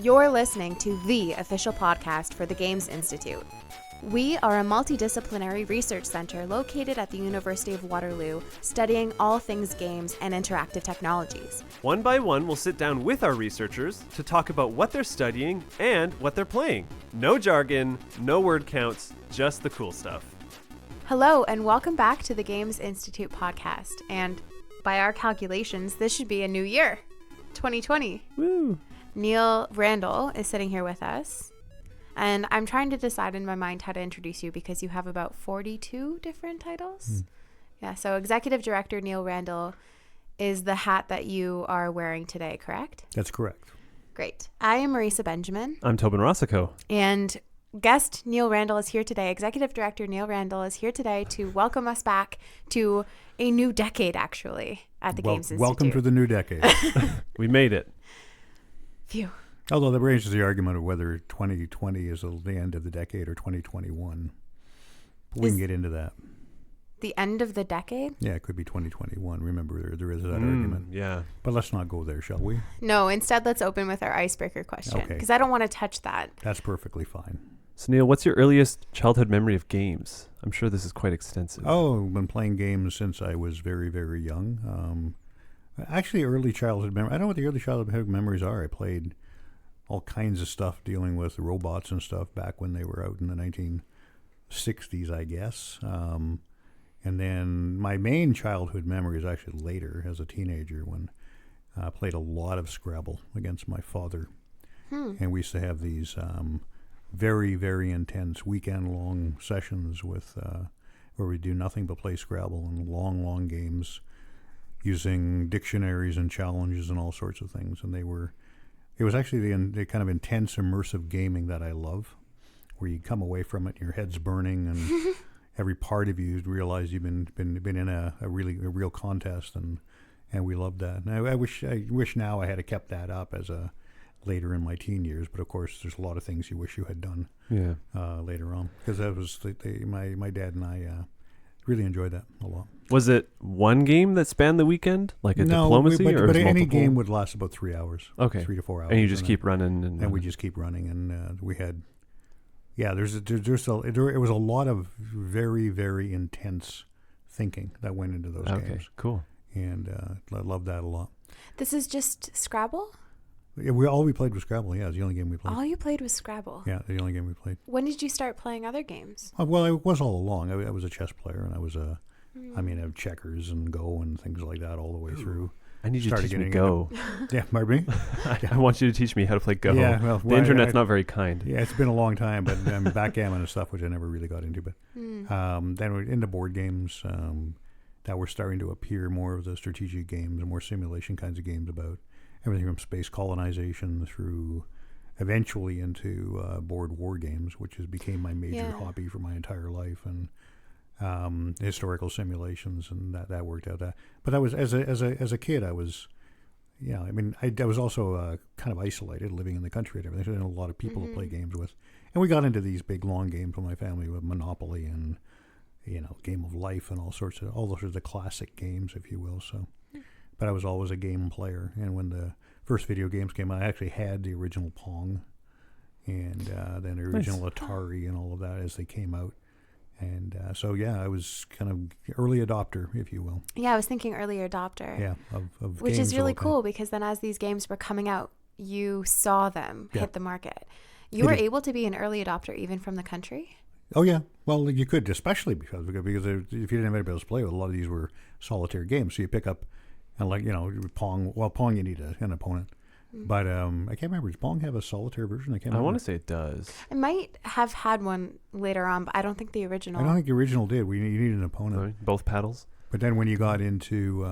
You're listening to the official podcast for the Games Institute. We are a multidisciplinary research center located at the University of Waterloo, studying all things games and interactive technologies. One by one, we'll sit down with our researchers to talk about what they're studying and what they're playing. No jargon, no word counts, just the cool stuff. Hello, and welcome back to the Games Institute podcast. And by our calculations, this should be a new year, 2020. Woo! Neil Randall is sitting here with us. And I'm trying to decide in my mind how to introduce you because you have about 42 different titles. Yeah, so Executive Director Neil Randall is the hat that you are wearing today, correct? That's correct. Great. I am Marisa Benjamin. I'm Toben Racicot. And guest Neil Randall is here today. Executive Director Neil Randall is here today to welcome us back to a new decade, actually, at the Games Institute. Welcome to the new decade. We made it. Phew. Although that raises the argument of whether 2020 is the end of the decade or 2021. We can get into that. The end of the decade? Yeah, it could be 2021. Remember, there is that argument. Yeah. But let's not go there, shall we? No, instead let's open with our icebreaker question. Okay. Because I don't want to touch that. That's perfectly fine. So Neil, what's your earliest childhood memory of games? I'm sure this is quite extensive. Oh, I've been playing games since I was very, very young. Actually, early childhood memory. I don't know what the early childhood memories are. I played all kinds of stuff dealing with robots and stuff back when they were out in the 1960s, I guess. And then my main childhood memory is actually later as a teenager when I played a lot of Scrabble against my father. And we used to have these very, very intense weekend-long sessions with where we do nothing but play Scrabble and long, long games using dictionaries and challenges and all sorts of things. And it was actually the kind of intense, immersive gaming that I love, where you come away from it and your head's burning and every part of you realize you've been in a real contest, and we loved that. And I wish now I had kept that up as a later in my teen years, but of course there's a lot of things you wish you had done later on, because that was my dad and I really enjoyed that a lot. Was it one game that spanned the weekend, like a diplomacy, but or was it any multiple? game would last about 3 hours. Okay, 3 to 4 hours, and you just keep running, and we just keep running, and we had, it was a lot of very, very intense thinking that went into those games. Okay, cool, and I love that a lot. This is just Scrabble? Yeah, we played was Scrabble. Yeah, it was the only game we played. All you played was Scrabble? Yeah, the only game we played. When did you start playing other games? Well, I was all along. I was a chess player, and I was I have checkers and Go and things like that all the way through. I need you to teach me Go. Yeah, pardon me? I want you to teach me how to play Go. Yeah, well, the internet's not very kind. Yeah, it's been a long time, but backgammon and stuff, which I never really got into. But then we're into board games that were starting to appear, more of the strategic games and more simulation kinds of games about everything from space colonization through eventually into board war games, which became my major hobby for my entire life, and historical simulations, and that worked out. But that was as a kid, I was, I was also kind of isolated, living in the country and everything. So there were a lot of people to play games with, and we got into these big long games with my family with Monopoly and Game of Life and all sorts of the classic games, if you will. So. But I was always a game player, and when the first video games came out, I actually had the original Pong, and then the original Atari and all of that as they came out. And I was kind of early adopter, if you will. Yeah, I was thinking early adopter. Yeah, of which games is really cool, because then as these games were coming out, you saw them hit the market. You were able to be an early adopter even from the country? Oh, yeah. Well, you could, especially because if you didn't have anybody else to play with, a lot of these were solitaire games. So you pick up, and Pong. Well, Pong you need an opponent, but I can't remember. Does Pong have a solitaire version? I want to say it does. It might have had one later on, but I don't think the original. I don't think the original did. You needed an opponent. Right. Both paddles. But then when you got into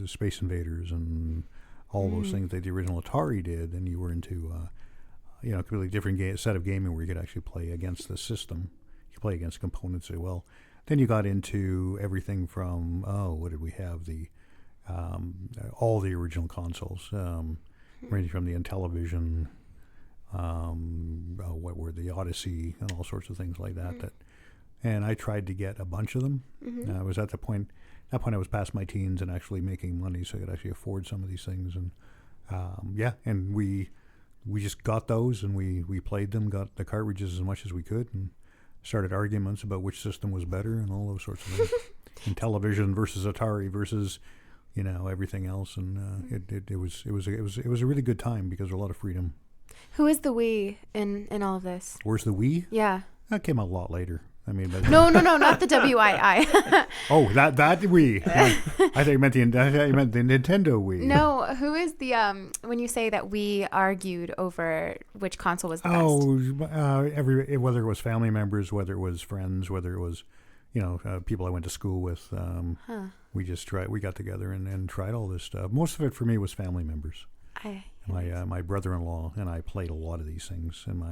Space Invaders and all those things that the original Atari did, then you were into a completely different set of gaming where you could actually play against the system. You could play against components as well. Then you got into everything from what did we have all the original consoles, ranging from the Intellivision, what were the Odyssey, and all sorts of things like that. And I tried to get a bunch of them. I was at the point. At that point, I was past my teens and actually making money, so I could actually afford some of these things. And and we we just got those and we played them, got the cartridges as much as we could, and started arguments about which system was better and all those sorts of things. And television versus Atari versus, everything else. And it was a really good time because there was a lot of freedom. Who is the we in all of this? Where's the Wii? Yeah. That came out a lot later. I mean, no, not the WII. Oh, that Wii. I think you meant the Nintendo Wii. No, who is the when you say that we argued over which console was the best? Oh, whether it was family members, whether it was friends, whether it was people I went to school with. We got together and tried all this stuff. Most of it for me was family members. My brother-in-law and I played a lot of these things, and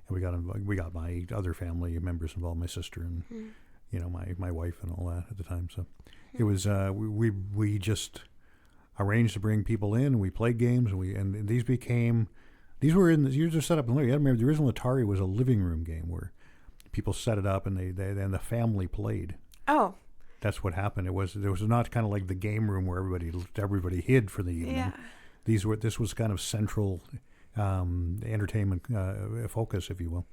we got my other family members involved, my sister and my wife and all that at the time. So it was we just arranged to bring people in, and we played games, and these were set up in living. I remember the original Atari was a living room game where people set it up and then the family played. Oh. That's what happened. There was not kind of like the game room where everybody hid for the evening. Yeah. This was kind of central entertainment focus, if you will,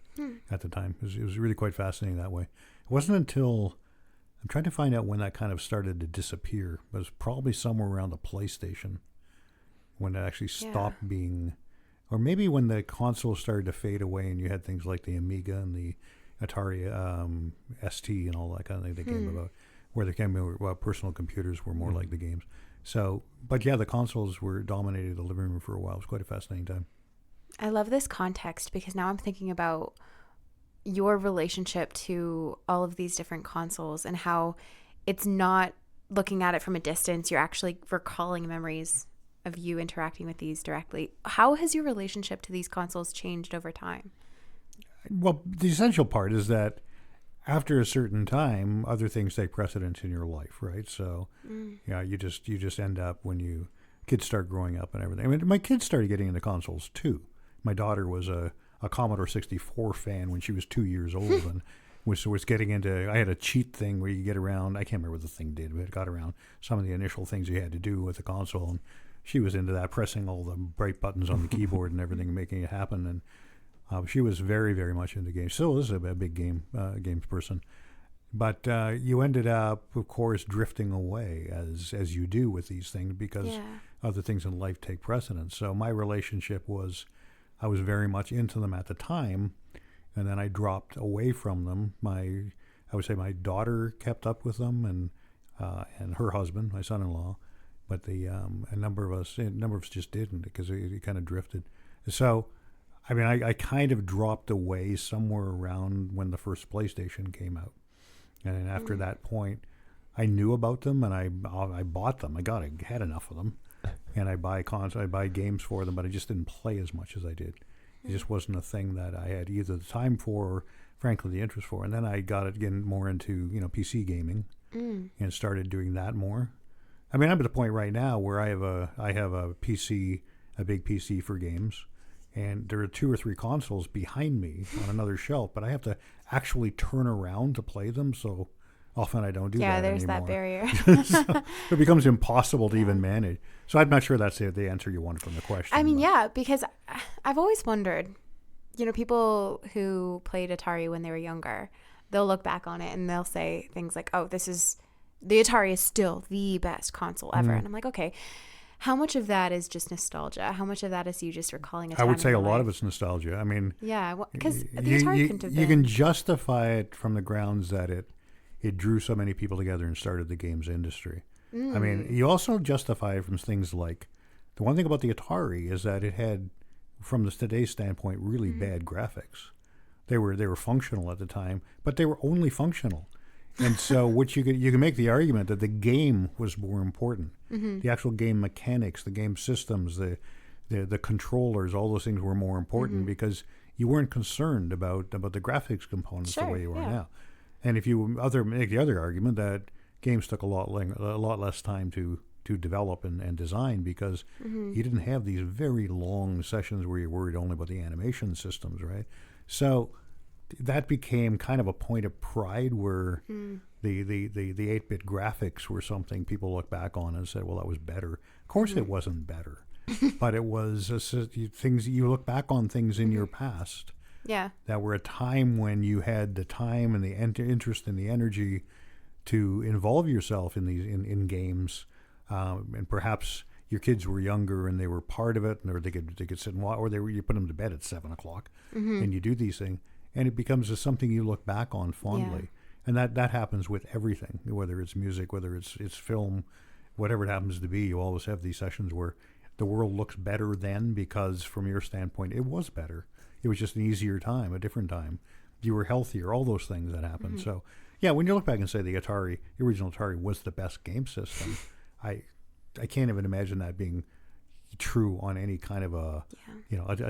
at the time. It was really quite fascinating that way. It wasn't until I'm trying to find out when that kind of started to disappear. But it was probably somewhere around the PlayStation when it actually stopped being, or maybe when the console started to fade away and you had things like the Amiga and the Atari ST and all that kind of thing that came about, where they came about personal computers were more like the games. So, but yeah, the consoles were dominating the living room for a while. It was quite a fascinating time. I love this context because now I'm thinking about your relationship to all of these different consoles and how it's not looking at it from a distance. You're actually recalling memories of you interacting with these directly. How has your relationship to these consoles changed over time? Well, the essential part is that after a certain time, other things take precedence in your life, right? So, you just end up when kids start growing up and everything. I mean, my kids started getting into consoles too. My daughter was a Commodore 64 fan when she was 2 years old and was getting into. I had a cheat thing where you get around. I can't remember what the thing did, but it got around some of the initial things you had to do with the console, and she was into that, pressing all the bright buttons on the keyboard and everything, and making it happen. And she was very, very much into games. Still is a big games person. But you ended up, of course, drifting away as you do with these things because other things in life take precedence. So my relationship was, I was very much into them at the time, and then I dropped away from them. I would say my daughter kept up with them, and her husband, my son-in-law, but a number of us just didn't because it kind of drifted. So. I mean, I kind of dropped away somewhere around when the first PlayStation came out. And after that point, I knew about them and I bought them. I had enough of them. And I buy games for them, but I just didn't play as much as I did. It just wasn't a thing that I had either the time for or, frankly, the interest for. And then I got again more into, PC gaming and started doing that more. I mean, I'm at a point right now where I have a PC, a big PC for games. And there are 2 or 3 consoles behind me on another shelf, but I have to actually turn around to play them. So often I don't do that anymore. Yeah, there's that barrier. So it becomes impossible to even manage. So I'm not sure that's the answer you wanted from the question. I mean, because I've always wondered, people who played Atari when they were younger, they'll look back on it and they'll say things like, oh, the Atari is still the best console ever. And I'm like, okay. How much of that is just nostalgia? How much of that is you just recalling a time? I would say a lot of it's nostalgia. I mean, because the Atari couldn't have been. You can justify it from the grounds that it drew so many people together and started the games industry. I mean, you also justify it from things like the one thing about the Atari is that it had, from today's standpoint, really bad graphics. They were functional at the time, but they were only functional. And so you can make the argument that the game was more important. The actual game mechanics, the game systems, the controllers, all those things were more important because you weren't concerned about the graphics components the way you are now. And if you make the other argument that games took a lot less time to develop and design because you didn't have these very long sessions where you're worried only about the animation systems, right? So that became kind of a point of pride where the 8-bit graphics were something people look back on and said, well, that was better. Of course it wasn't better. but it was things you look back on things in your past. Yeah. That were a time when you had the time and the interest and the energy to involve yourself in these in games, and perhaps your kids were younger and they were part of it, and or they could sit and watch, or you put them to bed at 7:00, and you do these things, and it becomes just something you look back on fondly, and that happens with everything, whether it's music, whether it's film, whatever it happens to be. You always have these sessions where the world looks better then because, from your standpoint, it was better. It was just an easier time, a different time. You were healthier, all those things that happened. So, yeah, when you look back and say the original Atari was the best game system, I can't even imagine that being true on any kind of a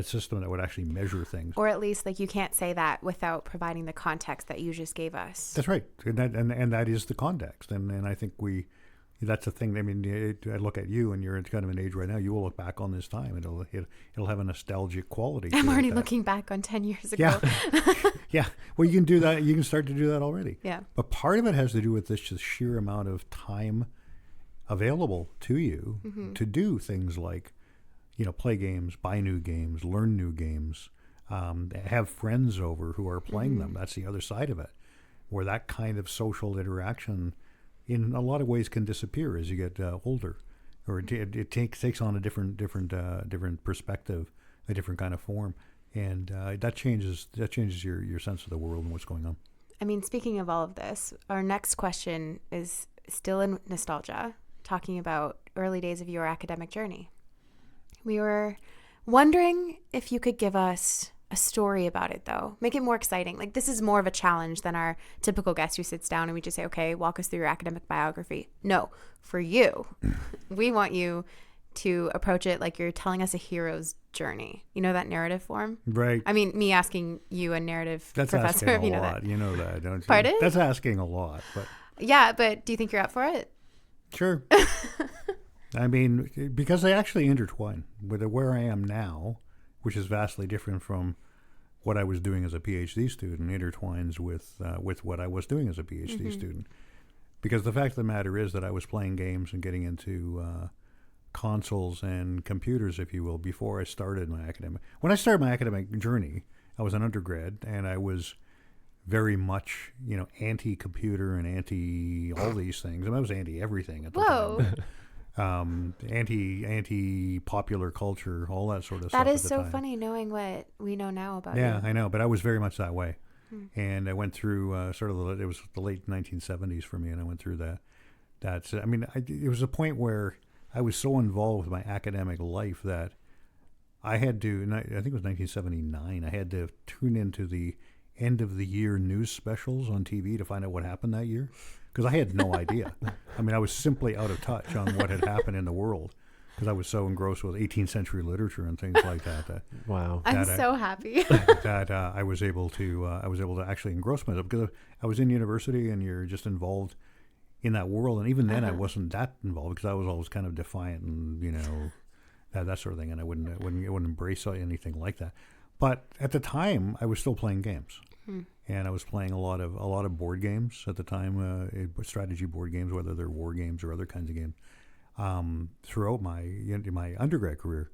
system that would actually measure things. Or at least, like, you can't say that without providing the context that you just gave us. That's right, and that is the context, and I think that's the thing. I mean, I look at you, and you're at kind of an age right now. You will look back on this time, and it'll have a nostalgic quality. I'm already looking back on 10 years ago. Yeah, yeah. Well, you can do that. You can start to do that already. Yeah. But part of it has to do with this just sheer amount of time available to you to do things like, play games, buy new games, learn new games, have friends over who are playing them. That's the other side of it, where that kind of social interaction in a lot of ways can disappear as you get older, or it takes on a different perspective, a different kind of form, and that changes your sense of the world and what's going on. I mean, speaking of all of this, our next question is still in nostalgia, talking about early days of your academic journey. We were wondering if you could give us a story about it, though. Make it more exciting. Like, this is more of a challenge than our typical guest who sits down and we just say, okay, walk us through your academic biography. No, for you, we want you to approach it like you're telling us a hero's journey. You know that narrative form? Right. I mean, me asking you, a narrative professor, asking if you a know lot. that. You know that, don't you? Pardon? That's asking a lot. But yeah, but do you think you're up for it? Sure. I mean, because they actually intertwine with where I am now, which is vastly different from what I was doing as a PhD student, intertwines with what I was doing as a PhD student. Because the fact of the matter is that I was playing games and getting into consoles and computers, if you will, before I started my academic. When I started my academic journey, I was an undergrad, and I was very much, anti-computer and anti all these things. I mean, I was anti everything at the time. Anti-popular culture, all that sort of stuff. That is at the so time. funny, knowing what we know now about you. Yeah, I know, but I was very much that way. And I went through it was the late 1970s for me, and I went through that. It was a point where I was so involved with my academic life that I had to, I think it was 1979, I had to tune into the end of the year news specials on TV to find out what happened that year, because I had no idea. I mean, I was simply out of touch on what had happened in the world, because I was so engrossed with 18th century literature and things like that. Wow. I'm so happy. that I was able to actually engross myself, because I was in university and you're just involved in that world. And even then I wasn't that involved, because I was always kind of defiant and, that sort of thing. And I wouldn't embrace anything like that. But at the time I was still playing games. And I was playing a lot of board games at the time, strategy board games, whether they're war games or other kinds of games, throughout my undergrad career.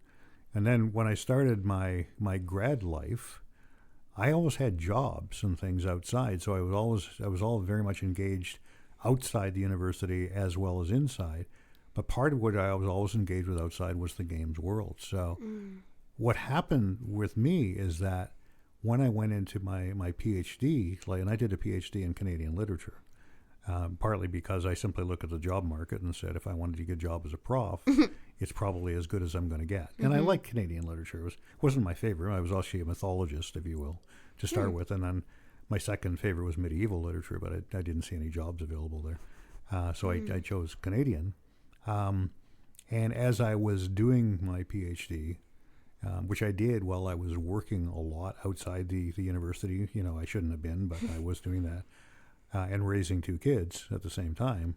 And then when I started my grad life, I always had jobs and things outside. So I was all very much engaged outside the university as well as inside. But part of what I was always engaged with outside was the games world. So what happened with me is that when I went into my PhD, and I did a PhD in Canadian literature, partly because I simply looked at the job market and said, if I wanted to get a job as a prof, it's probably as good as I'm going to get. And I like Canadian literature. It wasn't my favorite. I was actually a mythologist, if you will, to start with. And then my second favorite was medieval literature, but I didn't see any jobs available there. So I chose Canadian. And as I was doing my PhD, which I did while I was working a lot outside the university. I shouldn't have been, but I was doing that, and raising two kids at the same time.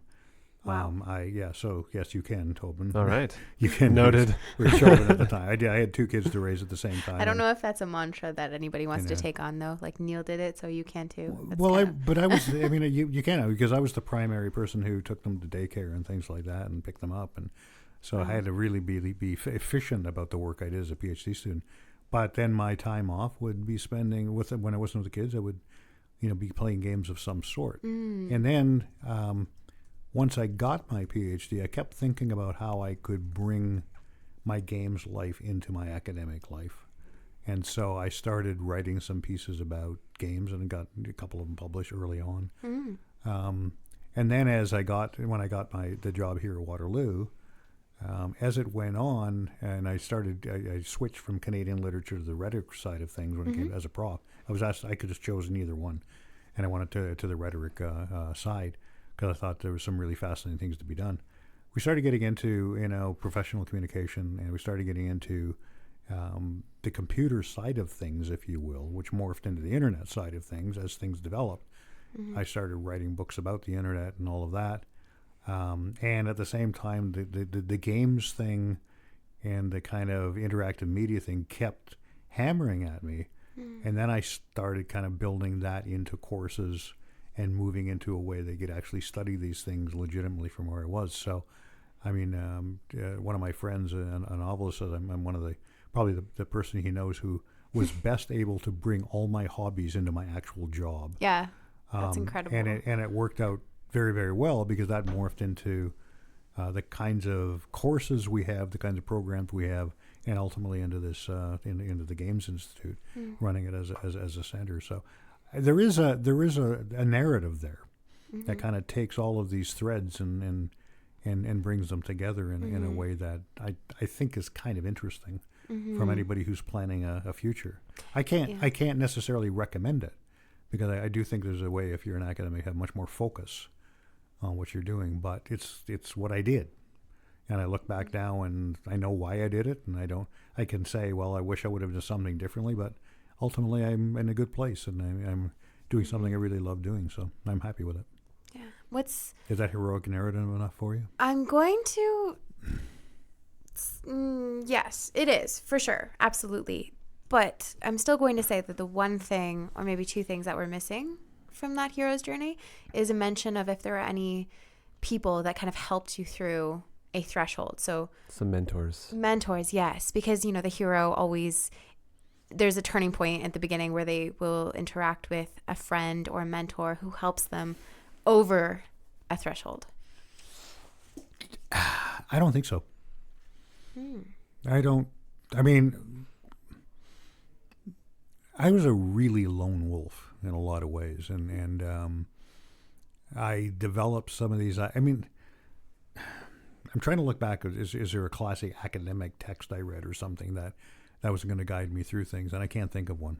Wow. So yes, you can, Toben. All right. You can. Noted. We were children at the time. I had two kids to raise at the same time. I don't know if that's a mantra that anybody wants to take on, though. Like Neil did it, so you can too. You can, because I was the primary person who took them to daycare and things like that and picked them up. And So I had to really be efficient about the work I did as a PhD student. But then my time off would be spending with when I wasn't with the kids. I would, be playing games of some sort. And then once I got my PhD, I kept thinking about how I could bring my games life into my academic life. And so I started writing some pieces about games and got a couple of them published early on. And then when I got the job here at Waterloo, as it went on, and I switched from Canadian literature to the rhetoric side of things when it came as a prof. I was asked, I could have chosen either one, and I went to the rhetoric side because I thought there was some really fascinating things to be done. We started getting into professional communication, and we started getting into the computer side of things, if you will, which morphed into the internet side of things as things developed. I started writing books about the internet and all of that. And at the same time, the games thing and the kind of interactive media thing kept hammering at me. And then I started kind of building that into courses and moving into a way they could actually study these things legitimately from where I was. So, I mean, one of my friends, a novelist, says I'm one of probably the person he knows who was best able to bring all my hobbies into my actual job. Yeah, that's incredible. And it worked out very, very well because that morphed into the kinds of courses we have, the kinds of programs we have, and ultimately into this into the Games Institute, running it as a center. So there is a narrative there that kind of takes all of these threads and brings them together in a way that I think is kind of interesting from anybody who's planning a future. I can't necessarily recommend it because I do think there's a way, if you're an academic, have much more focus on what you're doing. But it's what I did, and I look back now and I know why I did it, and I can say, well, I wish I would have done something differently, but ultimately I'm in a good place and I'm doing something I really love doing, so I'm happy with it. Yeah. Is that heroic narrative enough for you? I'm going to. Yes, it is, for sure. Absolutely. But I'm still going to say that the one thing, or maybe two things that we're missing from that hero's journey is a mention of if there are any people that kind of helped you through a threshold. So some mentors. Mentors, yes. Because, the hero always, there's a turning point at the beginning where they will interact with a friend or a mentor who helps them over a threshold. I don't think so. I was a really lone wolf in a lot of ways, and I developed some of these. I'm trying to look back. Is there a classic academic text I read or something that was going to guide me through things? And I can't think of one.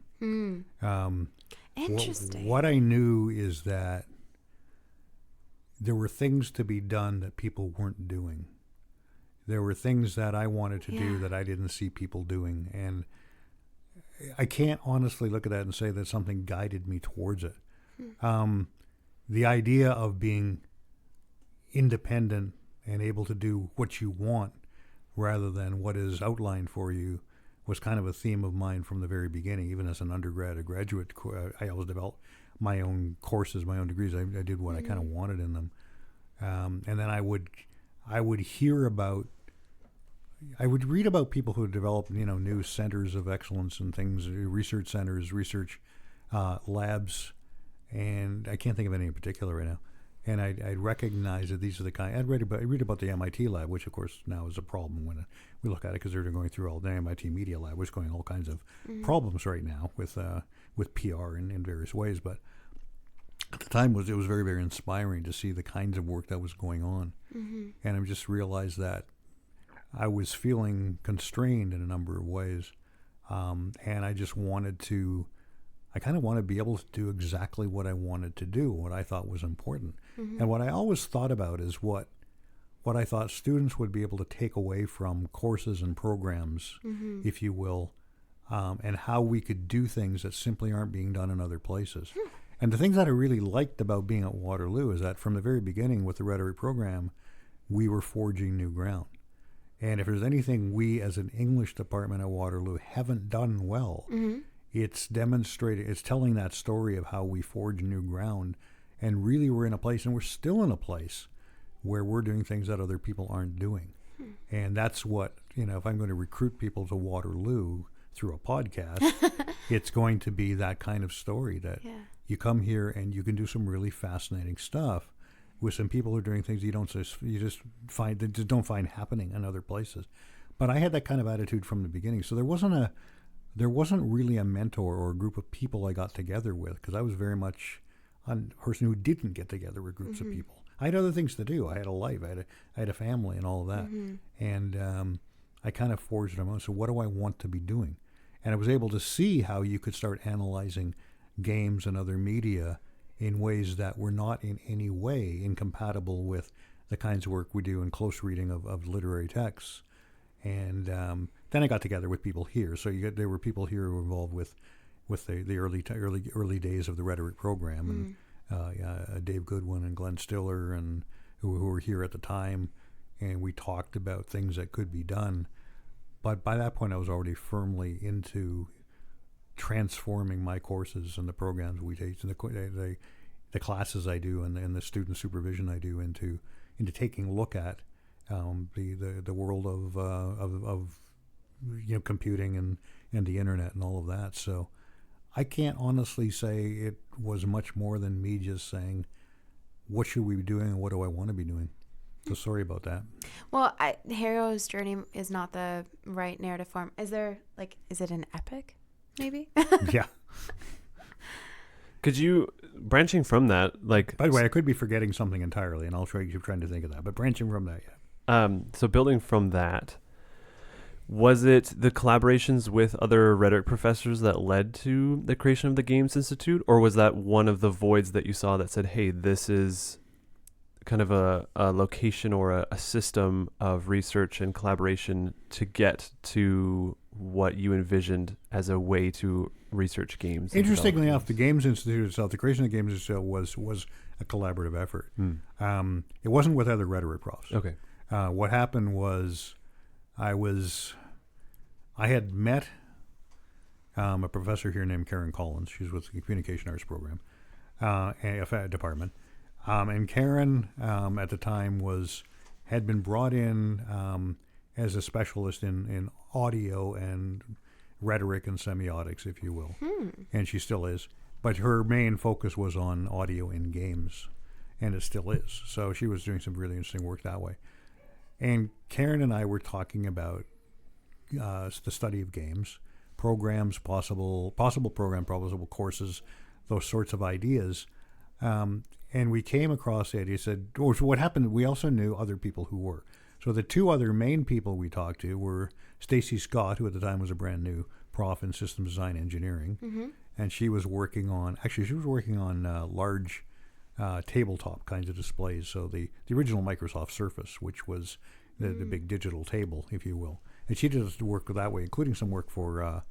Interesting. What I knew is that there were things to be done that people weren't doing. There were things that I wanted to do that I didn't see people doing. And I can't honestly look at that and say that something guided me towards it. The idea of being independent and able to do what you want rather than what is outlined for you was kind of a theme of mine from the very beginning. Even as an undergrad, a graduate, I always developed my own courses, my own degrees. I did what I kind of wanted in them. And then I would read about people who developed, new centers of excellence and things, research centers, research labs, and I can't think of any in particular right now. And I'd recognize that these are the kind. I'd read about the MIT lab, which of course now is a problem when we look at it because they're going through all the MIT Media Lab, which is going all kinds of problems right now with PR in various ways. But at the time, it was very, very inspiring to see the kinds of work that was going on, and I just realized that I was feeling constrained in a number of ways, and I just kind of wanted to be able to do exactly what I wanted to do, what I thought was important. And what I always thought about is what I thought students would be able to take away from courses and programs, if you will, and how we could do things that simply aren't being done in other places. And the things that I really liked about being at Waterloo is that from the very beginning with the rhetoric program, we were forging new ground. And if there's anything we as an English department at Waterloo haven't done well, it's telling that story of how we forge new ground. And really we're in a place, and we're still in a place, where we're doing things that other people aren't doing. And that's what, if I'm going to recruit people to Waterloo through a podcast, it's going to be that kind of story that you come here and you can do some really fascinating stuff with some people who are doing things you just don't find happening in other places. But I had that kind of attitude from the beginning. So there wasn't really a mentor or a group of people I got together with, because I was very much a person who didn't get together with groups of people. I had other things to do. I had a life. I had a family and all of that. And I kind of forged my own. So what do I want to be doing? And I was able to see how you could start analyzing games and other media in ways that were not in any way incompatible with the kinds of work we do in close reading of literary texts. And then I got together with people here. So there were people here who were involved with the early days of the rhetoric program, and Dave Goodwin and Glenn Stiller, and who were here at the time, and we talked about things that could be done. But by that point, I was already firmly into transforming my courses and the programs we teach, and the classes I do, and the student supervision I do into taking a look at the world of computing and the internet and all of that. So I can't honestly say it was much more than me just saying, what should we be doing and what do I want to be doing? So sorry about that. Well, Hero's journey is not the right narrative form. Is it an epic, maybe? Yeah. Could you, branching from that, By the way, I could be forgetting something entirely, and I'll keep trying to think of that. But branching from that, so building from that, was it the collaborations with other rhetoric professors that led to the creation of the Games Institute, or was that one of the voids that you saw that said, hey, this is kind of a location or a system of research and collaboration to get to what you envisioned as a way to research games? Interestingly enough, the Games Institute itself, the creation of the Games Institute was a collaborative effort. It wasn't with other rhetoric profs. Okay. What happened was I had met a professor here named Karen Collins. She's with the Communication Arts program department. And Karen, at the time, had been brought in as a specialist in audio and rhetoric and semiotics, if you will. And she still is. But her main focus was on audio in games, and it still is. So she was doing some really interesting work that way. And Karen and I were talking about the study of games, programs, possible program, possible courses, those sorts of ideas. And we came across the idea, said, so what happened, we also knew other people who were. So the two other main people we talked to were Stacy Scott, who at the time was a brand new prof in systems design engineering. And she was working on large tabletop kinds of displays. So the original Microsoft Surface, which was the big digital table, if you will. And she did work that way, including some work for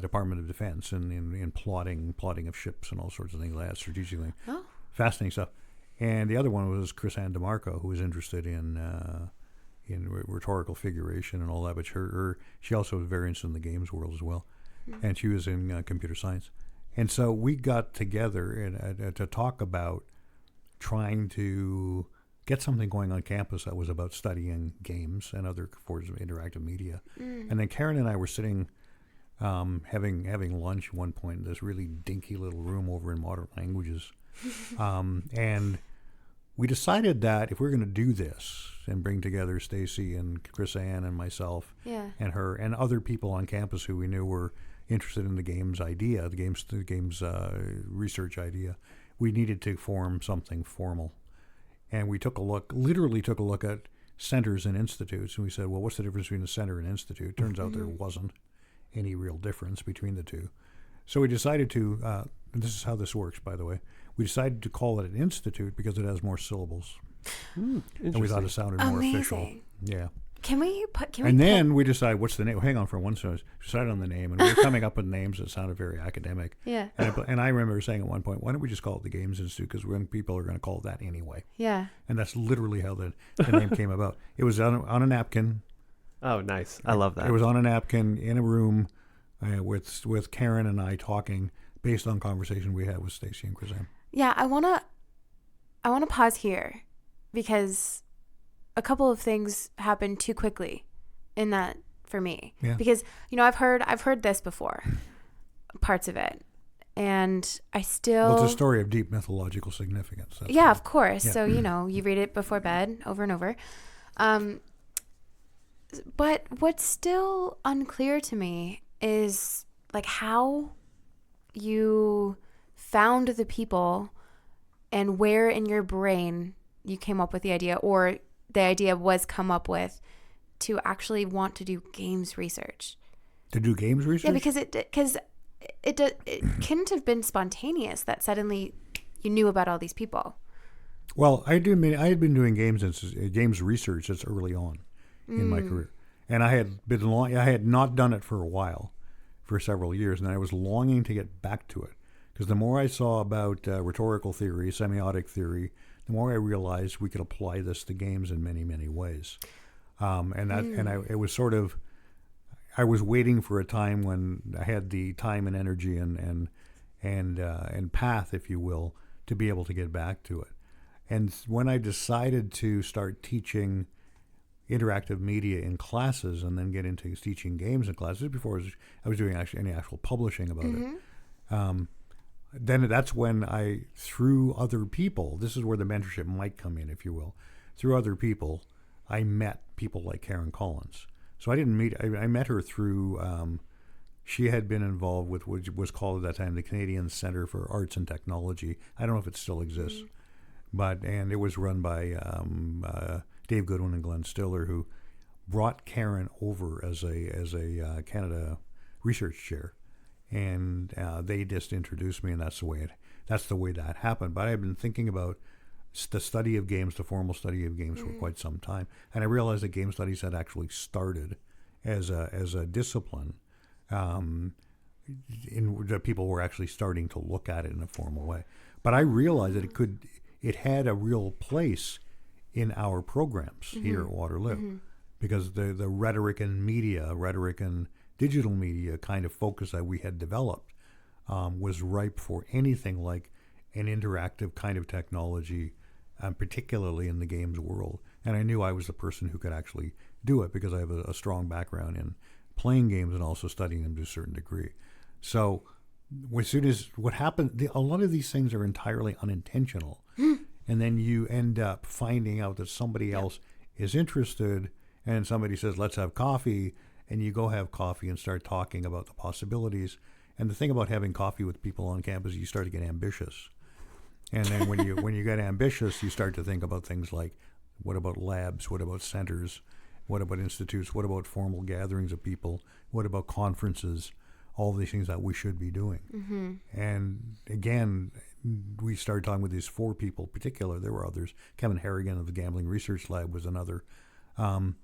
Department of Defense and in plotting of ships and all sorts of things like that strategically. Oh. Fascinating stuff. And the other one was Chris Ann DeMarco, who was interested in rhetorical figuration and all that. But she also was very interested in the games world as well. And she was in computer science. And so we got together to talk about trying to get something going on campus that was about studying games and other forms of interactive media. And then Karen and I were sitting having lunch at one point in this really dinky little room over in Modern Languages. And we decided that if we're going to do this and bring together Stacy and Chris Ann and myself and her and other people on campus who we knew were interested in the games idea, the games research idea, we needed to form something formal. And we literally took a look at centers and institutes, and we said, well, what's the difference between a center and institute? Turns out there wasn't any real difference between the two. So we decided to, and this is how this works, by the way, we decided to call it an institute because it has more syllables. And we thought it sounded more official. Yeah. Then we decided, what's the name? Hang on for one second. We decided on the name, and we were coming up with names that sounded very academic. Yeah. And I remember saying at one point, why don't we just call it the Games Institute? Because people are going to call it that anyway. Yeah. And that's literally how the name came about. It was on a napkin. Oh, nice. I love that. It was on a napkin in a room with Karen and I talking based on conversation we had with Stacy and Chris Ann. Yeah, I wanna pause here because, a couple of things happened too quickly in that for me. Yeah. Because, I've heard this before, parts of it. And I still... Well, it's a story of deep mythological significance. Yeah, of course. Yeah. So, you read it before bed over and over. But what's still unclear to me is like how you found the people and where in your brain you came up with the idea, or the idea was come up with, to actually want to do games research. To do games research? Yeah, because it couldn't have been spontaneous that suddenly you knew about all these people. Well, I had been doing games research since early on in my career, and I had not done it for a while, for several years, and I was longing to get back to it because the more I saw about rhetorical theory, semiotic theory, the more I realized we could apply this to games in many, many ways. It was sort of, I was waiting for a time when I had the time and energy and path, if you will, to be able to get back to it. And when I decided to start teaching interactive media in classes and then get into teaching games in classes, before I was doing any actual publishing about it, then that's when I, through other people, this is where the mentorship might come in, if you will, through other people, I met people like Karen Collins. So I met her through, she had been involved with what was called at that time the Canadian Centre for Arts and Technology. I don't know if it still exists, and it was run by Dave Goodwin and Glenn Stiller, who brought Karen over as a Canada research chair, and they just introduced me, and that's the way that happened. But I've been thinking about the study of games, the formal study of games for quite some time, and I realized that game studies had actually started as a discipline. That people were actually starting to look at it in a formal way, but I realized that it had a real place in our programs here at Waterloo, because the rhetoric and digital media kind of focus that we had developed was ripe for anything like an interactive kind of technology, particularly in the games world. And I knew I was the person who could actually do it because I have a strong background in playing games and also studying them to a certain degree. So as soon as what happened, a lot of these things are entirely unintentional. And then you end up finding out that somebody else is interested, and somebody says, let's have coffee, and you go have coffee and start talking about the possibilities. And the thing about having coffee with people on campus, you start to get ambitious. And then when you get ambitious, you start to think about things like, what about labs? What about centers? What about institutes? What about formal gatherings of people? What about conferences? All these things that we should be doing. And again, we started talking with these 4 people in particular. There were others. Kevin Harrigan of the Gambling Research Lab was another. And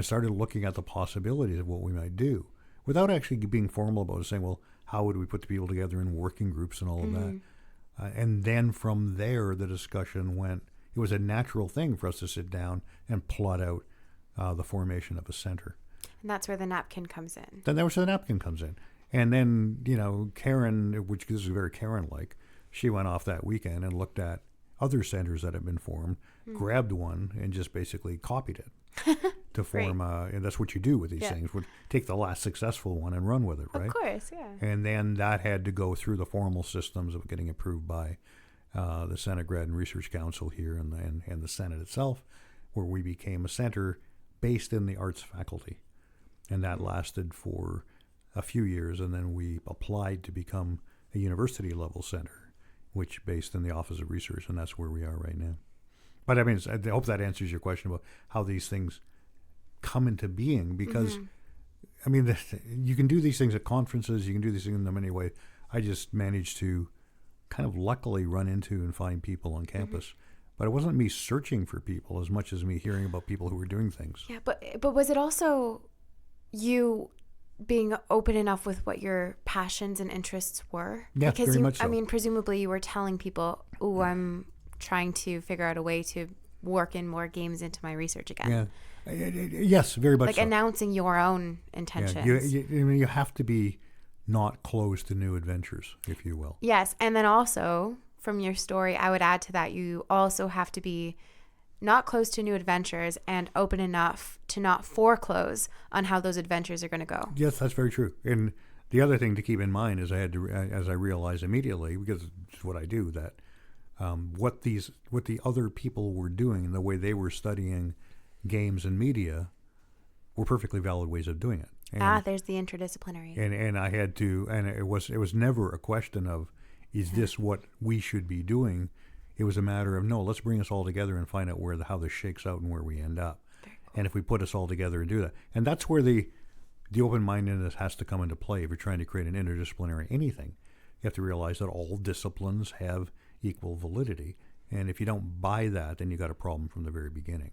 started looking at the possibilities of what we might do without actually being formal about it, saying, well, how would we put the people together in working groups and all of that? And then from there, the discussion went, it was a natural thing for us to sit down and plot out the formation of a center. And that's where the napkin comes in. Then that's where the napkin comes in. And then, Karen, which is very Karen-like, she went off that weekend and looked at other centers that had been formed, grabbed one, and just basically copied it to form. And that's what you do with these things. Would take the last successful one and run with it, right? Of course, yeah. And then that had to go through the formal systems of getting approved by the Senate Grad and Research Council here and the Senate itself, where we became a center based in the arts faculty. And that lasted for a few years, and then we applied to become a university-level center, which based in the Office of Research, and that's where we are right now. But I mean, I hope that answers your question about how these things come into being, because, I mean, you can do these things at conferences, you can do these things in many ways. I just managed to kind of luckily run into and find people on campus. But it wasn't me searching for people as much as me hearing about people who were doing things. Yeah, but was it also you being open enough with what your passions and interests were? Yeah, because very much so. I mean, presumably you were telling people, "Oh, I'm trying to figure out a way to work in more games into my research again." Yeah, yes, very much like so. announcing your own intentions. Yeah, you have to be not closed to new adventures, if you will. Yes, and then also from your story, I would add to that, you also have to be not closed to new adventures, and open enough to not foreclose on how those adventures are going to go. Yes, that's very true. And the other thing to keep in mind is as I realized immediately, because it's what I do, that what the other people were doing and the way they were studying games and media were perfectly valid ways of doing it. And, there's the interdisciplinary. And I had to, and it was never a question of, is this what we should be doing? It was a matter of, no, let's bring us all together and find out how this shakes out and where we end up. Very cool. And if we put us all together and do that. And that's where the open-mindedness has to come into play if you're trying to create an interdisciplinary anything. You have to realize that all disciplines have equal validity. And if you don't buy that, then you got a problem from the very beginning.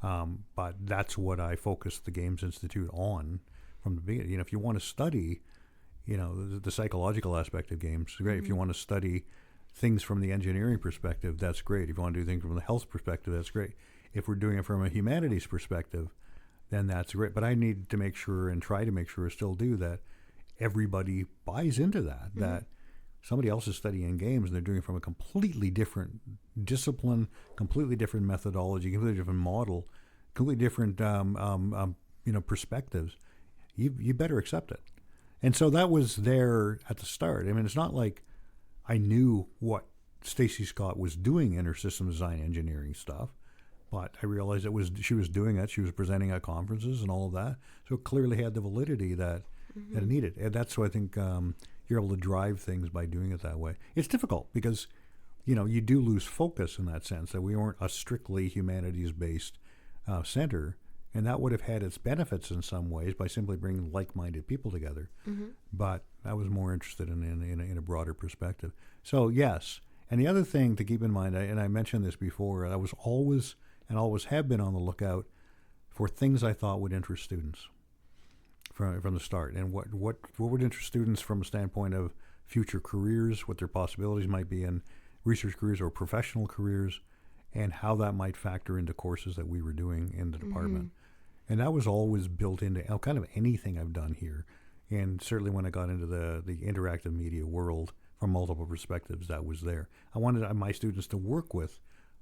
But that's what I focused the Games Institute on from the beginning. You know, if you want to study, you know, the psychological aspect of games, great. If you want to study things from the engineering perspective, that's great. If you want to do things from the health perspective, that's great. If we're doing it from a humanities perspective, then that's great. But I need to make sure and try to make sure, still do, that everybody buys into that, that somebody else is studying games and they're doing it from a completely different discipline, completely different methodology, completely different model, completely different perspectives. You better accept it. And so that was there at the start. I mean, it's not like I knew what Stacy Scott was doing in her system design engineering stuff, but I realized she was doing it. She was presenting at conferences and all of that. So it clearly had the validity that it needed. And that's why I think you're able to drive things by doing it that way. It's difficult because, you know, you do lose focus in that sense, that we weren't a strictly humanities-based center. And that would have had its benefits in some ways by simply bringing like-minded people together. But I was more interested in a broader perspective. So, yes. And the other thing to keep in mind, and I mentioned this before, I was always and always have been on the lookout for things I thought would interest students from the start. And what would interest students from a standpoint of future careers, what their possibilities might be in research careers or professional careers, and how that might factor into courses that we were doing in the department. And that was always built into kind of anything I've done here. And certainly when I got into the interactive media world from multiple perspectives, that was there. I wanted my students to work with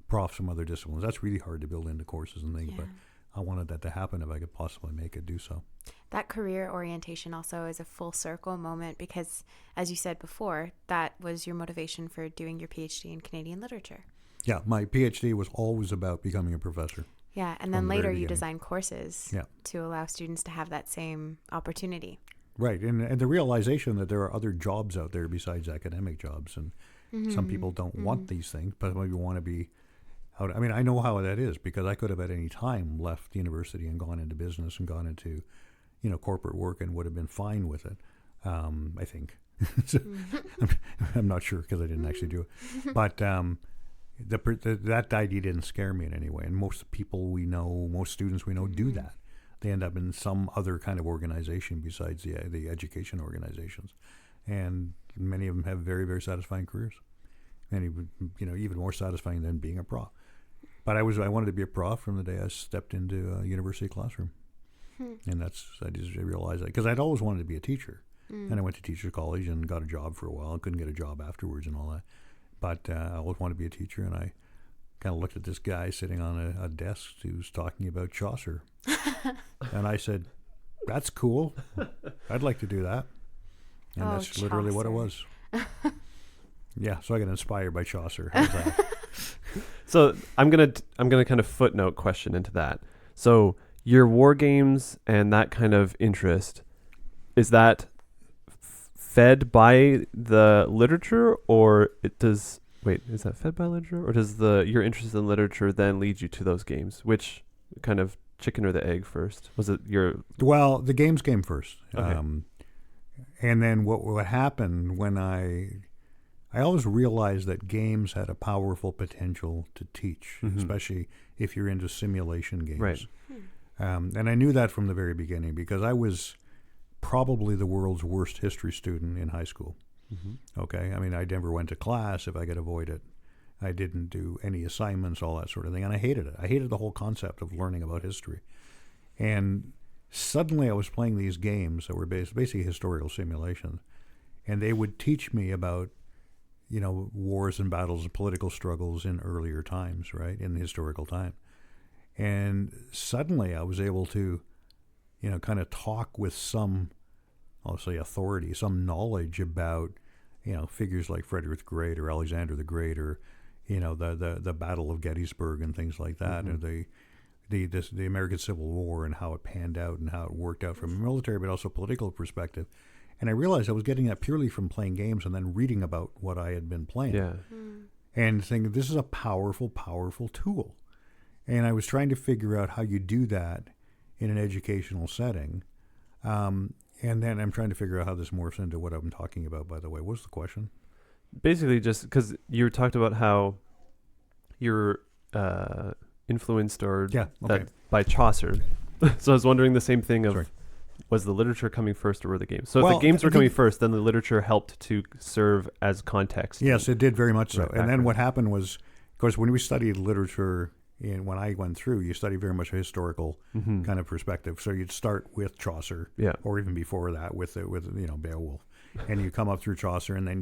profs from other disciplines. That's really hard to build into courses and things, but I wanted that to happen if I could possibly make it do so. That career orientation also is a full circle moment because, as you said before, that was your motivation for doing your PhD in Canadian literature. Yeah, my PhD was always about becoming a professor. Yeah, and then later you design courses to allow students to have that same opportunity. Right, and the realization that there are other jobs out there besides academic jobs, and some people don't want these things, but maybe want to be out. I mean, I know how that is because I could have at any time left the university and gone into business and gone into, you know, corporate work and would have been fine with it. I think. I'm not sure because I didn't actually do it, but that idea didn't scare me in any way. And most people we know, most students we know, do that. They end up in some other kind of organization besides the education organizations, and many of them have very, very satisfying careers. Many, you know, even more satisfying than being a prof. But I wanted to be a prof from the day I stepped into a university classroom, and I just realized that because I'd always wanted to be a teacher, and I went to teachers college and got a job for a while. I couldn't get a job afterwards and all that, but I always wanted to be a teacher, and I kind of looked at this guy sitting on a desk who's talking about Chaucer. And I said, that's cool. I'd like to do that. And that's Chaucer. literally what it was. Yeah, so I got inspired by Chaucer. How's that? So I'm gonna kind of footnote question into that. So your war games and that kind of interest, is that fed by the literature, or is that fed by literature, or does your interest in literature then lead you to those games? Which kind of chicken or the egg first? Was it Well, the games came first. Okay. And then what happened when I always realized that games had a powerful potential to teach, especially if you're into simulation games. Right. And I knew that from the very beginning because I was probably the world's worst history student in high school. Okay, I mean, I never went to class if I could avoid it. I didn't do any assignments, all that sort of thing, and I hated it. I hated the whole concept of learning about history. And suddenly I was playing these games that were basically historical simulations, and they would teach me about, you know, wars and battles and political struggles in earlier times, right, in the historical time. And suddenly I was able to, kind of talk with some, I'll say, authority, some knowledge about, figures like Frederick the Great or Alexander the Great, or, the Battle of Gettysburg and things like that, or the American Civil War and how it panned out and how it worked out from a military but also political perspective. And I realized I was getting that purely from playing games and then reading about what I had been playing. Yeah. And thinking, this is a powerful, powerful tool. And I was trying to figure out how you do that in an educational setting. And then I'm trying to figure out how this morphs into what I'm talking about, by the way. What's the question? Basically, just because you talked about how you're influenced or that by Chaucer. So I was wondering the same thing of, was the literature coming first or were the games? So if the games were coming first, then the literature helped to serve as context. Yes, it did very much so. Right, and then what happened was, of course, when we studied literature, and when I went through, you study very much a historical kind of perspective. So you'd start with Chaucer, or even before that with Beowulf, and you come up through Chaucer, and then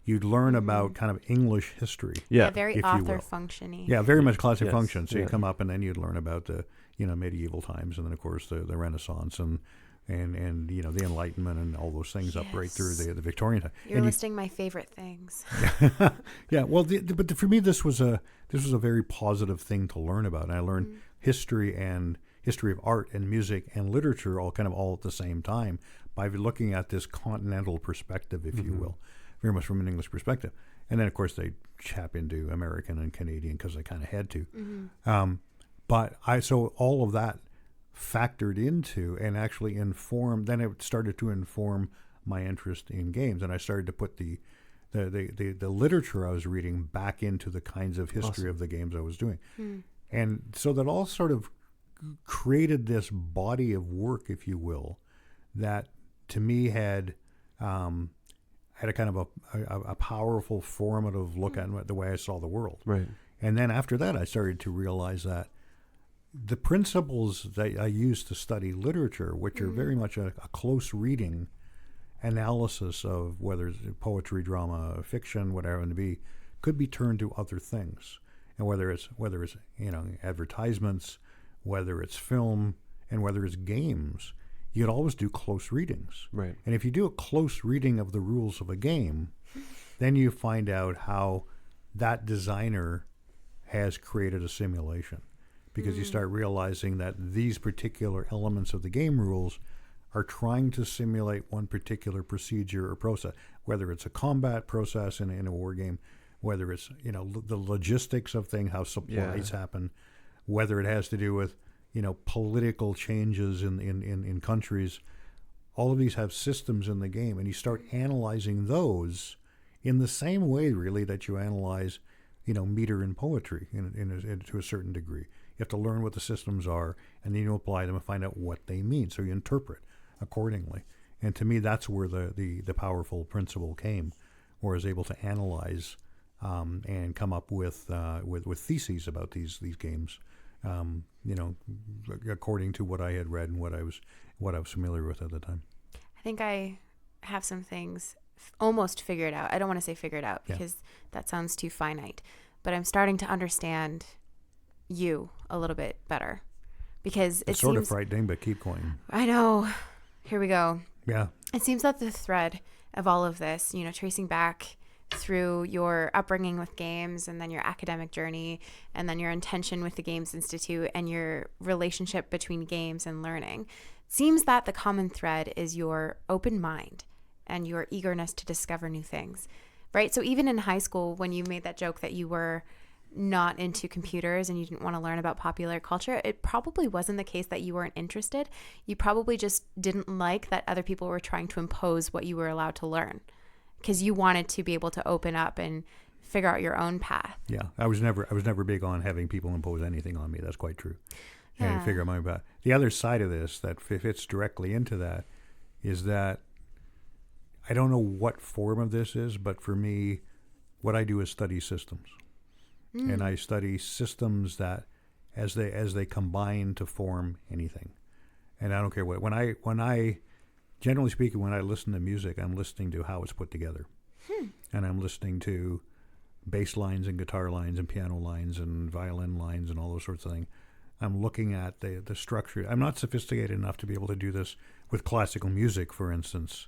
you'd learn about kind of English history. Yeah, very author functioning. Yeah, very much classic function. So you come up, and then you'd learn about the medieval times, and then of course the Renaissance and the Enlightenment and all those things up right through the Victorian time. You're listing my favorite things. Yeah, well, but for me, this was a very positive thing to learn about. And I learned history of art and music and literature all at the same time by looking at this continental perspective, if you will, very much from an English perspective. And then, of course, they chap into American and Canadian because I kind of had to. So all of that factored into and actually informed, then it started to inform my interest in games. And I started to put the literature I was reading back into the kinds of history of the games I was doing. And so that all sort of created this body of work, if you will, that to me had a kind of a powerful, formative look at the way I saw the world. Right. And then after that, I started to realize that the principles that I use to study literature, which are very much a close reading analysis of whether it's poetry, drama, fiction, whatever it may be, could be turned to other things. And whether it's advertisements, whether it's film, and whether it's games, you'd always do close readings. Right. And if you do a close reading of the rules of a game, then you find out how that designer has created a simulation. Because you start realizing that these particular elements of the game rules are trying to simulate one particular procedure or process, whether it's a combat process in a war game, whether it's the logistics of things, how supplies happen, whether it has to do with political changes in countries. All of these have systems in the game, and you start analyzing those in the same way, really, that you analyze meter in poetry to a certain degree. You have to learn what the systems are, and then you apply them and find out what they mean. So you interpret accordingly. And to me, that's where the powerful principle came, where I was able to analyze and come up with theses about these games, according to what I had read and what I was familiar with at the time. I think I have some things almost figured out. I don't want to say figured out because that sounds too finite, but I'm starting to understand you a little bit better, because it's sort of frightening, but keep going. I know. Here we go. Yeah. It seems that the thread of all of this, tracing back through your upbringing with games and then your academic journey and then your intention with the Games Institute and your relationship between games and learning, seems that the common thread is your open mind and your eagerness to discover new things, right? So even in high school, when you made that joke that you were not into computers and you didn't want to learn about popular culture, it probably wasn't the case that you weren't interested. You probably just didn't like that other people were trying to impose what you were allowed to learn, because you wanted to be able to open up and figure out your own path. Yeah, I was never big on having people impose anything on me. That's quite true. And figure out my own path. The other side of this that fits directly into that is that I don't know what form of this is, but for me, what I do is study systems. And I study systems that as they combine to form anything. And I don't care what. When I generally speaking, when I listen to music, I'm listening to how it's put together. And I'm listening to bass lines and guitar lines and piano lines and violin lines and all those sorts of things. I'm looking at the structure. I'm not sophisticated enough to be able to do this with classical music, for instance.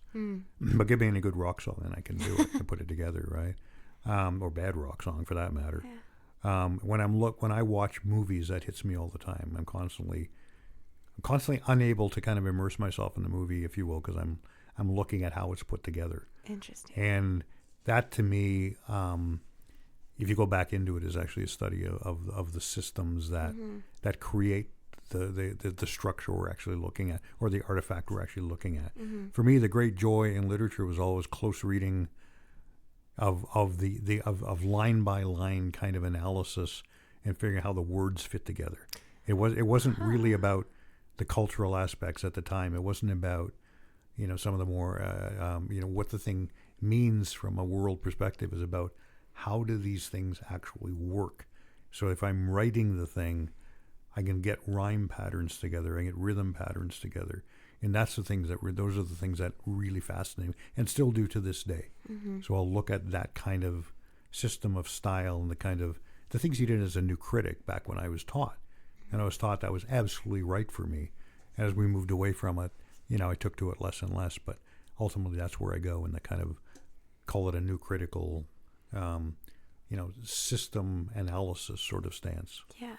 But give me any good rock song and I can do it and put it together, right? Or bad rock song for that matter. Yeah. When I watch movies, that hits me all the time. I'm constantly unable to kind of immerse myself in the movie, if you will, because I'm looking at how it's put together. Interesting. And that to me, if you go back into it, is actually a study of the systems that create the structure we're actually looking at, or the artifact we're actually looking at. For me, the great joy in literature was always close reading of line by line kind of analysis and figuring out how the words fit together. It wasn't really about the cultural aspects at the time. It wasn't about some of the more what the thing means from a world perspective. Is about how do these things actually work. So if I'm writing the thing, I can get rhyme patterns together, I get rhythm patterns together, and those are the things that really fascinate me and still do to this day. So I'll look at that kind of system of style and the things you did as a new critic back when I was taught, and I was taught that was absolutely right for me. As we moved away from it, I took to it less and less, but ultimately that's where I go in the kind of, call it a new critical system analysis sort of stance. Yeah.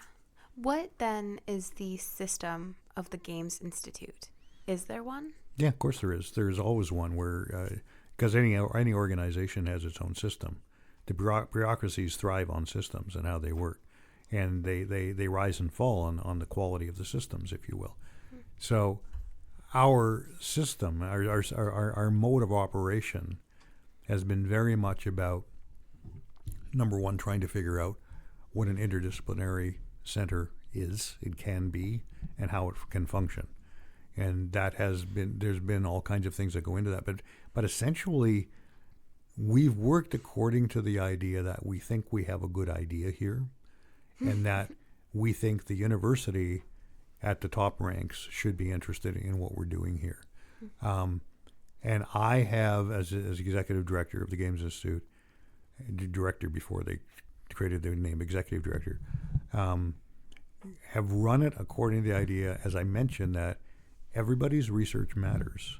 What then is the system of the Games Institute? Is there one? Yeah, of course there is. There's always one where, because any organization has its own system. The bureaucracies thrive on systems and how they work, and they rise and fall on the quality of the systems, if you will. So our system, our mode of operation has been very much about, number one, trying to figure out what an interdisciplinary center is, it can be, and how it can function. And there's been all kinds of things that go into that. But essentially, we've worked according to the idea that we think we have a good idea here, and that we think the university at the top ranks should be interested in what we're doing here. And I have, as executive director of the Games Institute, director before they created the name executive director, have run it according to the idea, as I mentioned, that everybody's research matters,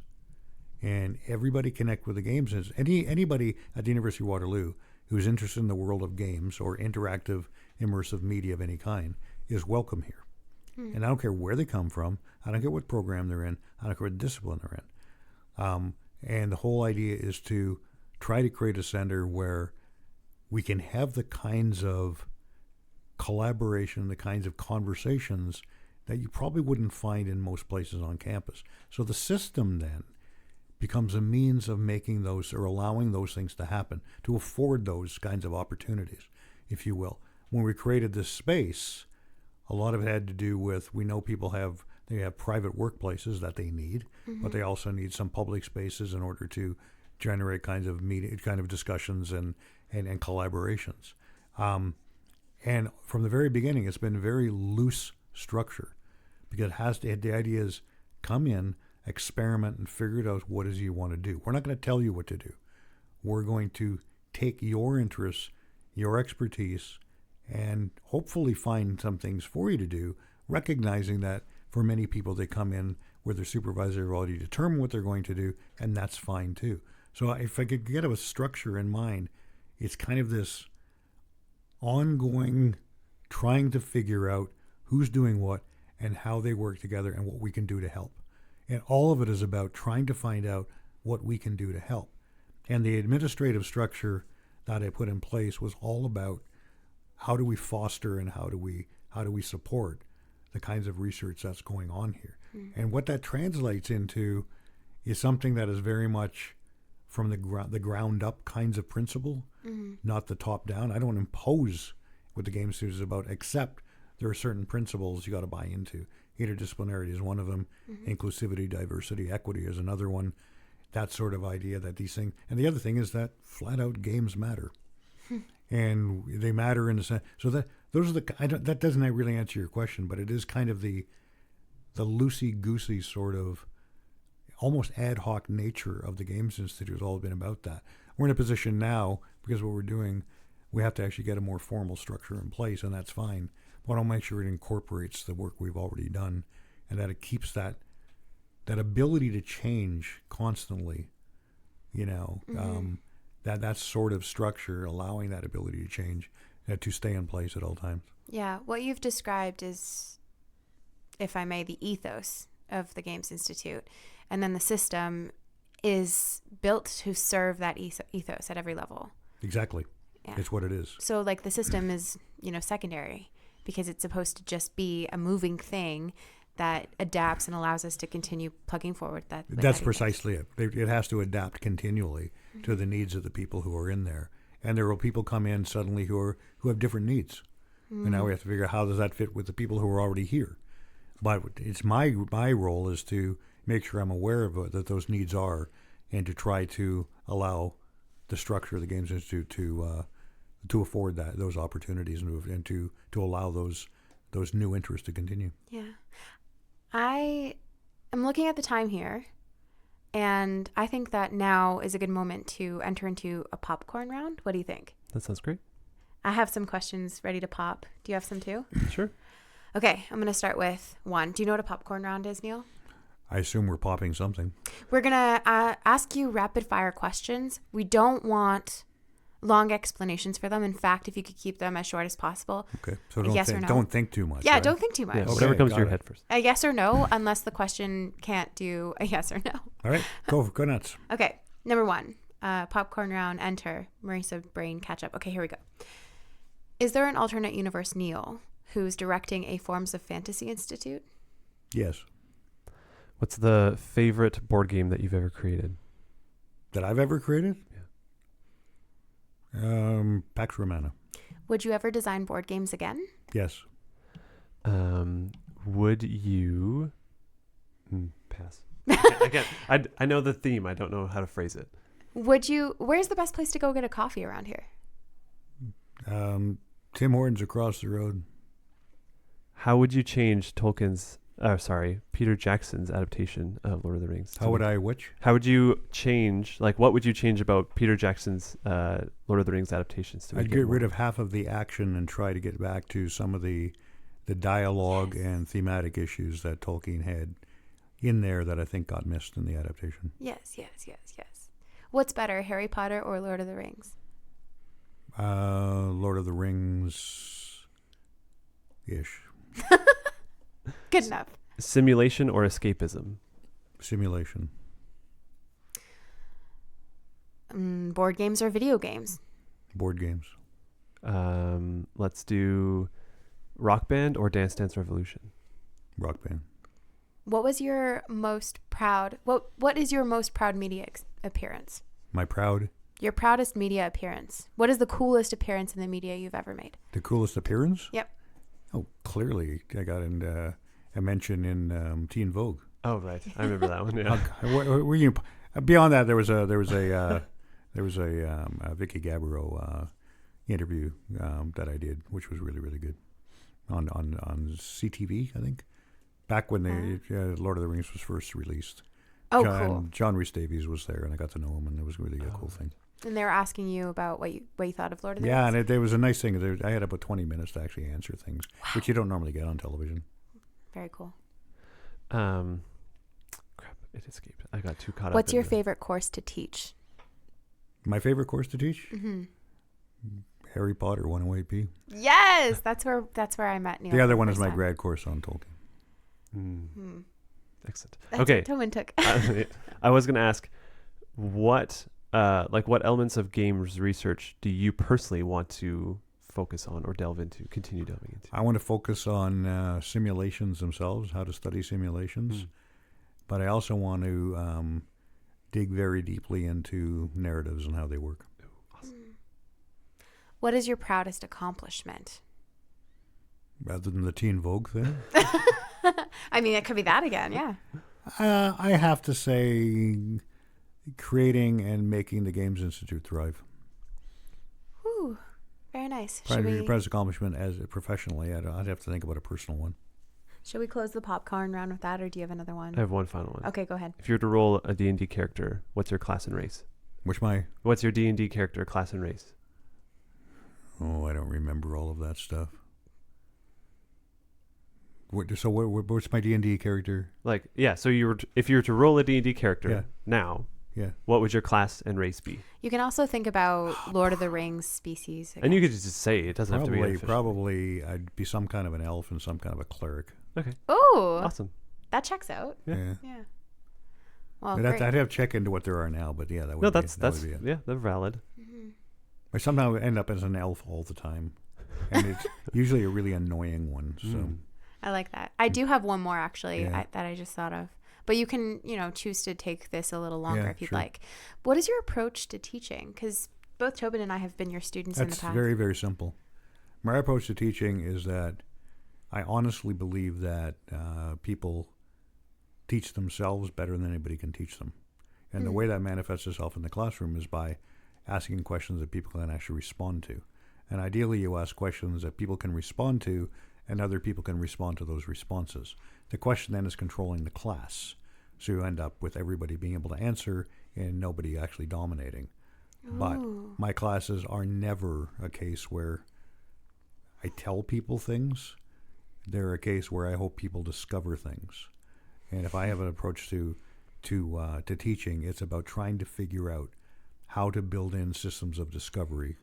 and everybody connect with the games. Anybody at the University of Waterloo who's interested in the world of games or interactive, immersive media of any kind is welcome here. And I don't care where they come from. I don't care what program they're in. I don't care what discipline they're in. And the whole idea is to try to create a center where we can have the kinds of collaboration, the kinds of conversations that you probably wouldn't find in most places on campus. So the system then becomes a means of making those, or allowing those things to happen, to afford those kinds of opportunities, if you will. When we created this space, a lot of it had to do with, we know people have private workplaces that they need, but they also need some public spaces in order to generate kinds of discussions and collaborations. And from the very beginning, it's been very loose structure, because the idea is come in, experiment, and figure it out what it is you want to do. We're not going to tell you what to do. We're going to take your interests, your expertise, and hopefully find some things for you to do, recognizing that for many people they come in where their supervisor already determined what they're going to do, and that's fine too. So if I could get a structure in mind, it's kind of this ongoing trying to figure out who's doing what and how they work together and what we can do to help. And all of it is about trying to find out what we can do to help. And the administrative structure that I put in place was all about how do we foster and how do we support the kinds of research that's going on here. And what that translates into is something that is very much from the ground up kinds of principle, not the top down. I don't impose what the Game Institute is about, except there are certain principles you got to buy into. Interdisciplinarity is one of them. Inclusivity, diversity, equity is another one. That sort of idea that these things, and the other thing is that flat out games matter, and they matter in the sense. So that those are that doesn't really answer your question, but it is kind of the loosey goosey sort of almost ad hoc nature of the Games Institute has all been about that. We're in a position now, because what we're doing, we have to actually get a more formal structure in place, and that's fine. want to make sure it incorporates the work we've already done, and that it keeps that ability to change constantly. That sort of structure, allowing that ability to change, to stay in place at all times. Yeah, what you've described is, if I may, the ethos of the Games Institute, and then the system is built to serve that ethos at every level. Exactly. Yeah. It's what it is. So like the system is, secondary, because it's supposed to just be a moving thing that adapts and allows us to continue plugging forward. That's precisely it. It has to adapt continually to the needs of the people who are in there. And there will people come in suddenly who have different needs. And now we have to figure out how does that fit with the people who are already here. But it's my role is to make sure I'm aware of that those needs are, and to try to allow the structure of the Games Institute to afford those opportunities and to allow those new interests to continue. Yeah. I am looking at the time here, and I think that now is a good moment to enter into a popcorn round. What do you think? That sounds great. I have some questions ready to pop. Do you have some too? Sure. Okay, I'm going to start with one. Do you know what a popcorn round is, Neil? I assume we're popping something. We're going to ask you rapid fire questions. We don't want long explanations for them. In fact, if you could keep them as short as possible. Okay. So don't think too much. Yeah, right? don't think too much. Yeah, Okay, whatever comes to got your it. head first. A yes or no, unless the question can't do a yes or no. All right. Go nuts. Okay, number one, popcorn round, enter. Marisa, brain, catch up. Okay, here we go. Is there an alternate universe Neil who's directing a Forms of Fantasy Institute? Yes. What's the favorite board game that you've ever created? That I've ever created? Yeah. Pax Romana. Would you ever design board games again? Yes. Would you... pass. I know the theme. I don't know how to phrase it. Where's the best place to go get a coffee around here? Tim Hortons across the road. How would you change Peter Jackson's adaptation of Lord of the Rings? How would you change, what would you change about Peter Jackson's Lord of the Rings adaptations to make I'd get rid of half of the action and try to get back to some of the dialogue and thematic issues that Tolkien had in there that I think got missed in the adaptation. Yes. What's better, Harry Potter or Lord of the Rings? Lord of the Rings-ish. Good enough. Simulation or escapism? Simulation. Board games or video games? Board games. Let's do Rock Band or Dance Dance Revolution? Rock Band. What is your most proud media appearance? Your proudest media appearance. What is the coolest appearance in the media you've ever made? The coolest appearance? Yep. Oh, clearly I got a mention in Teen Vogue. Oh, right. I remember that one. Yeah. Were you, beyond that, there was a Vicky Gabbro interview that I did, which was really, really good on CTV, I think, back when the Lord of the Rings was first released. Oh, cool. John Rhys Davies was there, and I got to know him, and it was really a cool thing. And they were asking you about what you thought of Lord of the Rings? Yeah, and it was a nice thing. I had about 20 minutes to actually answer things, which you don't normally get on television. Very cool. Crap, it escaped. I got too caught up. What's your favorite course to teach? My favorite course to teach? Mm-hmm. Harry Potter 108P. Yes, that's where I met Neil. The other one is my grad course on Tolkien. Excellent. That's Okay. what Toben took. I was going to ask, what elements of games research do you personally want to focus on or continue delving into? I want to focus on simulations themselves, how to study simulations. But I also want to dig very deeply into narratives and how they work. Awesome. What is your proudest accomplishment? Rather than the Teen Vogue thing? I mean, it could be that again, yeah. I have to say creating and making the Games Institute thrive. Whew, very nice. Proudest accomplishment as professionally, I'd have to think about a personal one. Should we close the popcorn round with that, or do you have another one? I have one final one. Okay, go ahead. If you were to roll a D&D character, what's your class and race? What's your D&D character class and race? Oh, I don't remember all of that stuff. What's my D&D character? Like, yeah. So if you were to roll a D&D character Yeah. now, Yeah. what would your class and race be? You can also think about Lord of the Rings species. And you could just say it doesn't have to be official. Probably I'd be some kind of an elf and some kind of a cleric. Okay. Oh, Awesome. that checks out. Yeah. Yeah. Well, But great. I'd have to check into what there are now, but yeah, that would No, be that's it. yeah, they're valid. Mhm. I somehow end up as an elf all the time, and it's usually a really annoying one. So I like that. I do have one more actually Yeah. that I just thought of. But you can, choose to take this a little longer Yeah, if you'd sure. like. What is your approach to teaching? Because both Toben and I have been your students in the that's past. very, very simple. My approach to teaching is that I honestly believe that people teach themselves better than anybody can teach them. And the way that manifests itself in the classroom is by asking questions that people can actually respond to. And ideally, you ask questions that people can respond to and other people can respond to those responses. The question then is controlling the class. So you end up with everybody being able to answer and nobody actually dominating. But my classes are never a case where I tell people things. They're a case where I hope people discover things. And if I have an approach to teaching, it's about trying to figure out how to build in systems of discovery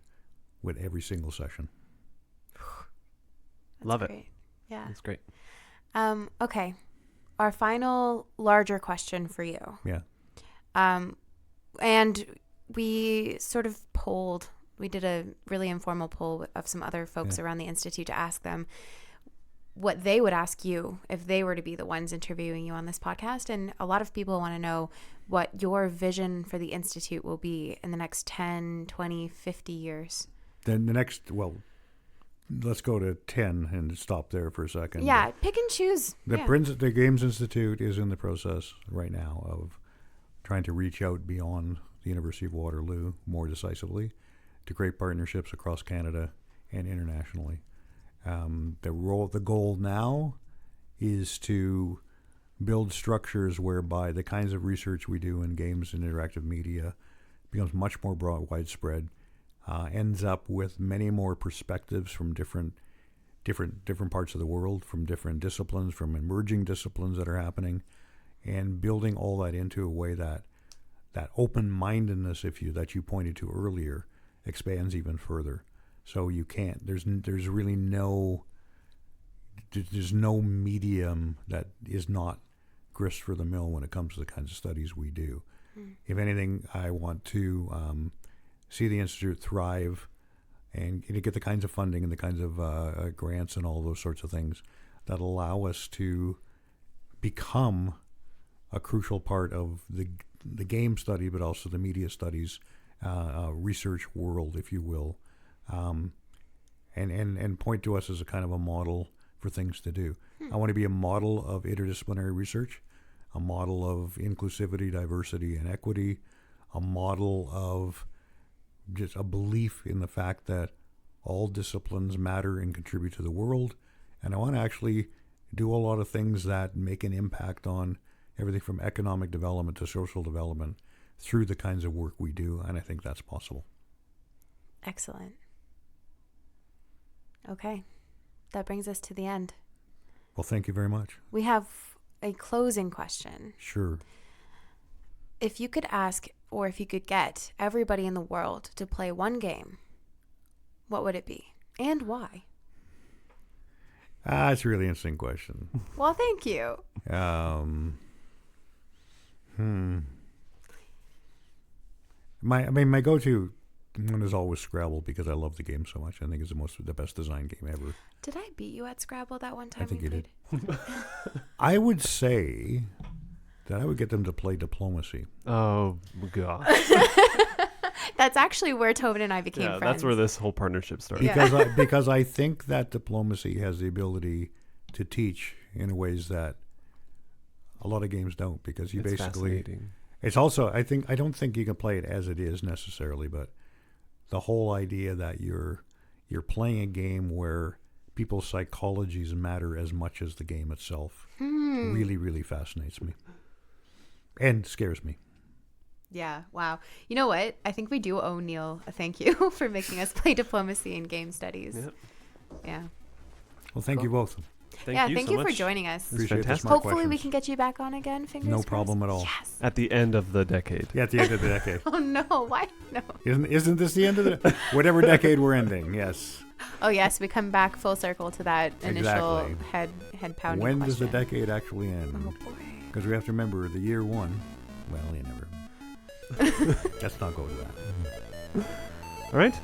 with every single session. That's Love great. it. Yeah. That's great. Okay. Our final larger question for you. Yeah. And we sort of polled, we did a really informal poll of some other folks around the Institute to ask them what they would ask you if they were to be the ones interviewing you on this podcast. And a lot of people want to know what your vision for the Institute will be in the next 10, 20, 50 years. Then the next, let's go to 10 and stop there for a second. Yeah, pick and choose. The Games Institute is in the process right now of trying to reach out beyond the University of Waterloo more decisively to create partnerships across Canada and internationally. The goal now is to build structures whereby the kinds of research we do in games and interactive media becomes much more widespread, ends up with many more perspectives from different parts of the world, from different disciplines, from emerging disciplines that are happening, and building all that into a way that open-mindedness, that you pointed to earlier, expands even further. So you can't. There's really no medium that is not grist for the mill when it comes to the kinds of studies we do. If anything, I want to see the Institute thrive and get the kinds of funding and the kinds of grants and all those sorts of things that allow us to become a crucial part of the game study, but also the media studies research world, if you will. And point to us as a kind of a model for things to do. I want to be a model of interdisciplinary research, a model of inclusivity, diversity, and equity, a model of just a belief in the fact that all disciplines matter and contribute to the world. And I want to actually do a lot of things that make an impact on everything from economic development to social development through the kinds of work we do. And I think that's possible. Excellent. Okay. That brings us to the end. Well, thank you very much. We have a closing question. Sure. If you could ask, or if you could get everybody in the world to play one game, what would it be? And why? It's a really interesting question. Well, thank you. My go-to one is always Scrabble because I love the game so much. I think it's the best designed game ever. Did I beat you at Scrabble that one time? I think we you played? did. I would say that I would get them to play Diplomacy. Oh, God. That's actually where Toben and I became friends. That's where this whole partnership started. Because I think that Diplomacy has the ability to teach in ways that a lot of games don't. Because you it's also I don't think you can play it as it is necessarily, but the whole idea that you're playing a game where people's psychologies matter as much as the game itself really, really fascinates me and scares me. Yeah, wow. You know what? I think we do owe Neil a thank you for making us play Diplomacy and game studies. Yep. Yeah. Well, thank you both. Thank so you much. for joining us. It's Appreciate the fantastic. smart Hopefully we questions. can get you back on again. Fingers No crossed. problem at all. Yes. At the end of the decade. Yeah, at the end of the decade. Oh no! Why no? Isn't this the end of the whatever decade we're ending? Yes. Oh yes, we come back full circle to that initial Exactly. head pounding. When does the question. decade actually end? Oh boy. Because we have to remember the year one. Well, you never. Let's not go to that. All right.